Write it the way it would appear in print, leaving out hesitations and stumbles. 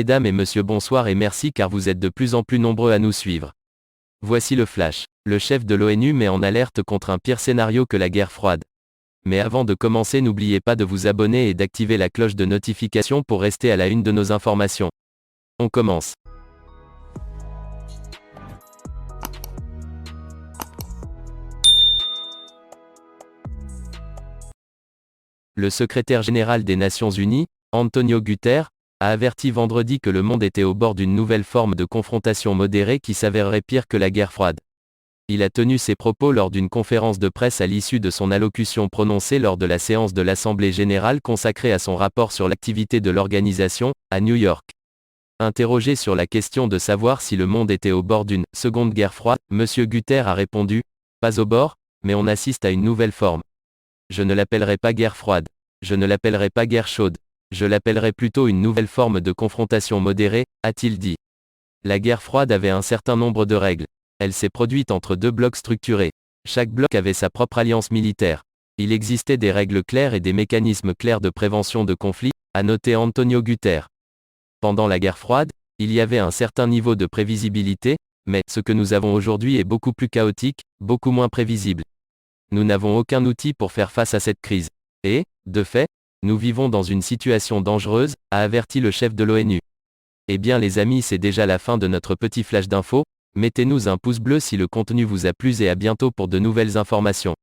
Mesdames et messieurs, bonsoir et merci car vous êtes de plus en plus nombreux à nous suivre. Voici le flash. Le chef de l'ONU met en alerte contre un pire scénario que la guerre froide. Mais avant de commencer, n'oubliez pas de vous abonner et d'activer la cloche de notification pour rester à la une de nos informations. On commence. Le secrétaire général des Nations Unies, Antonio Guterres, a averti vendredi que le monde était au bord d'une nouvelle forme de confrontation modérée qui s'avérerait pire que la guerre froide. Il a tenu ses propos lors d'une conférence de presse à l'issue de son allocution prononcée lors de la séance de l'Assemblée générale consacrée à son rapport sur l'activité de l'organisation, à New York. Interrogé sur la question de savoir si le monde était au bord d'une seconde guerre froide, M. Guterres a répondu « Pas au bord, mais on assiste à une nouvelle forme. Je ne l'appellerai pas guerre froide. Je ne l'appellerai pas guerre chaude. Je l'appellerai plutôt une nouvelle forme de confrontation modérée, a-t-il dit. La guerre froide avait un certain nombre de règles. Elle s'est produite entre deux blocs structurés. Chaque bloc avait sa propre alliance militaire. Il existait des règles claires et des mécanismes clairs de prévention de conflits, a noté Antonio Guterres. Pendant la guerre froide, il y avait un certain niveau de prévisibilité, mais ce que nous avons aujourd'hui est beaucoup plus chaotique, beaucoup moins prévisible. Nous n'avons aucun outil pour faire face à cette crise. Et, de fait, nous vivons dans une situation dangereuse, a averti le chef de l'ONU. Eh bien les amis, c'est déjà la fin de notre petit flash d'infos. Mettez-nous un pouce bleu si le contenu vous a plu et à bientôt pour de nouvelles informations.